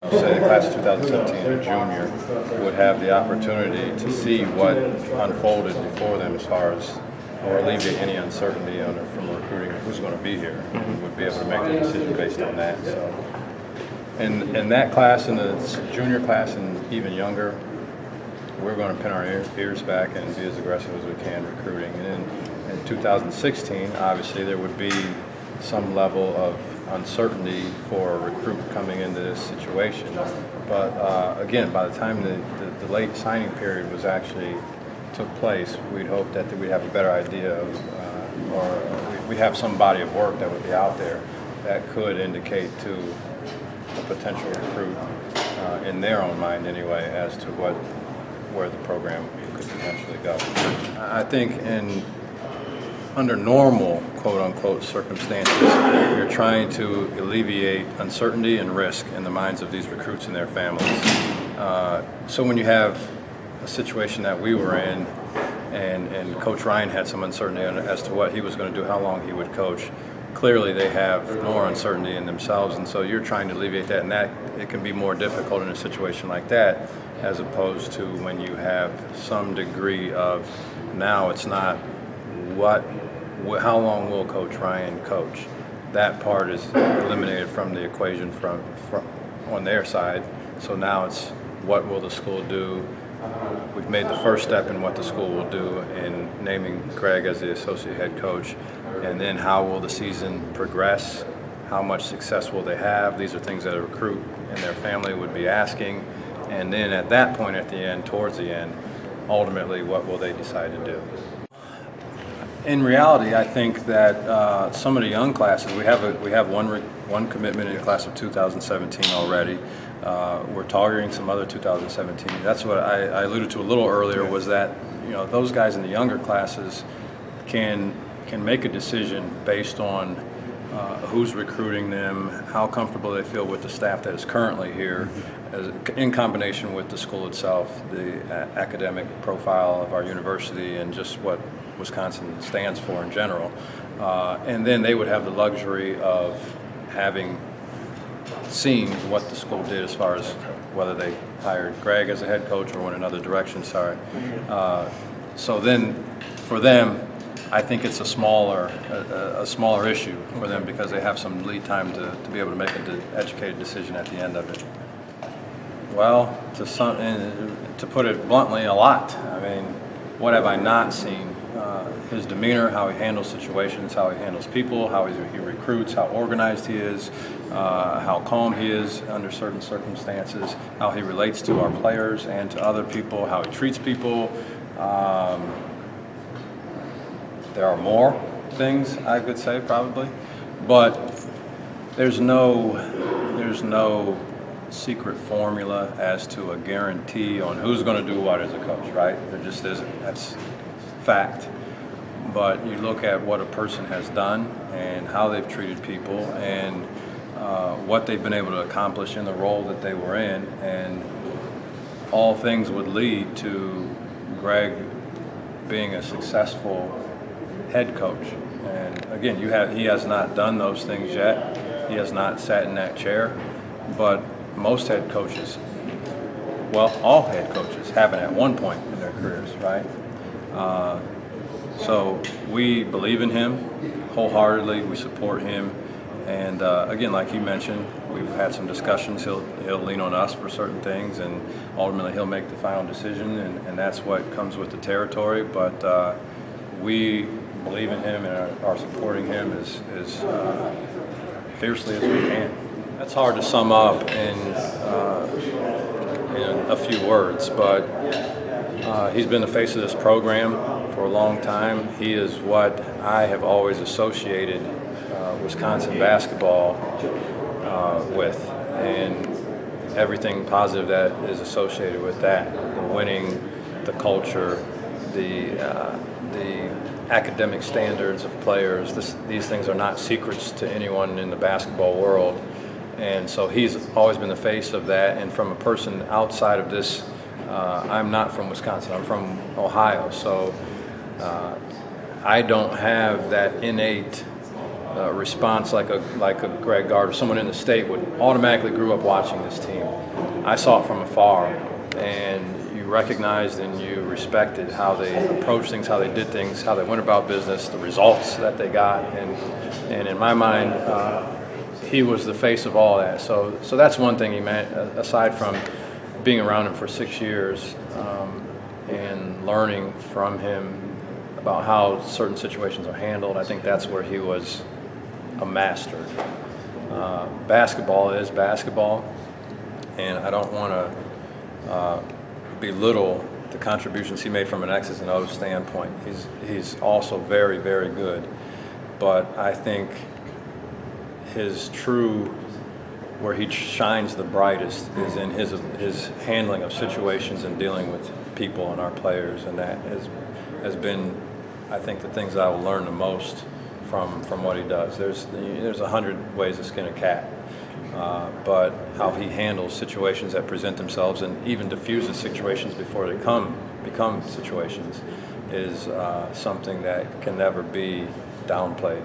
Say the class of 2017, a junior, would have the opportunity to see what unfolded before them as far as, or alleviate any uncertainty from recruiting who's going to be here, and would be able to make a decision based on that. So, in that class, in the junior class and even younger, we're going to pin our ears back and be as aggressive as we can recruiting. And in 2016, obviously, there would be some level of uncertainty for a recruit coming into this situation. But again, by the time the late signing period was actually took place, we'd hope that we'd have a better idea of, or we'd have some body of work that would be out there that could indicate to a potential recruit, in their own mind anyway, as to where the program could potentially go. I think under normal, quote-unquote, circumstances, you're trying to alleviate uncertainty and risk in the minds of these recruits and their families. So when you have a situation that we were in, and Coach Ryan had some uncertainty as to what he was going to do, how long he would coach, clearly they have more uncertainty in themselves, and so you're trying to alleviate that, and that it can be more difficult in a situation like that, as opposed to when you have some degree of, now it's not how long will Coach Ryan coach? That part is eliminated from the equation from on their side. So now it's what will the school do? We've made the first step in what the school will do in naming Greg as the associate head coach. And then how will the season progress? How much success will they have? These are things that a recruit and their family would be asking. And then at that point at the end, towards the end, ultimately what will they decide to do? In reality, I think that some of the young classes, we have one commitment in the class of 2017 already. We're targeting some other 2017. That's what I alluded to a little earlier, was that those guys in the younger classes can make a decision based on who's recruiting them, how comfortable they feel with the staff that is currently here, in combination with the school itself, the academic profile of our university, and just what Wisconsin stands for in general. And then they would have the luxury of having seen what the school did as far as whether they hired Greg as a head coach or went another direction, so then for them, I think it's a smaller issue for them, because they have some lead time to be able to make an educated decision at the end of it. Well, to put it bluntly, a lot. I mean, what have I not seen? His demeanor, how he handles situations, how he handles people, how he recruits, how organized he is, how calm he is under certain circumstances, how he relates to our players and to other people, how he treats people. There are more things I could say probably, but there's no secret formula as to a guarantee on who's going to do what as a coach, right? There just isn't. That's fact. But you look at what a person has done and how they've treated people and what they've been able to accomplish in the role that they were in, and all things would lead to Greg being a successful head coach. And again, he has not done those things yet. He has not sat in that chair, but most head coaches, well, all head coaches haven't at one point in their careers, right? So we believe in him wholeheartedly. We support him, and again, like you mentioned, we've had some discussions. He'll lean on us for certain things, and ultimately he'll make the final decision, and that's what comes with the territory. But we believe in him and are supporting him as fiercely as we can. That's hard to sum up in a few words, but he's been the face of this program for a long time. He is what I have always associated Wisconsin basketball with, and everything positive that is associated with that. The winning, the culture, the academic standards of players. These things are not secrets to anyone in the basketball world. And so he's always been the face of that. And from a person outside of this, I'm not from Wisconsin, I'm from Ohio. So I don't have that innate response like a Greg Gard or someone in the state would automatically grew up watching this team. I saw it from afar, and you recognized and you respected how they approached things, how they did things, how they went about business, the results that they got, and in my mind, he was the face of all that. So that's one thing he meant, aside from being around him for 6 years and learning from him about how certain situations are handled. I think that's where he was a master. Basketball is basketball, and I don't want to belittle the contributions he made from an X's and O's standpoint. He's also very, very good, but I think his true, where he shines the brightest, is in his handling of situations and dealing with people and our players, and that has been, I think, the things that I will learn the most from what he does. There's 100 ways to skin a cat, but how he handles situations that present themselves and even diffuses situations before they become situations is something that can never be downplayed.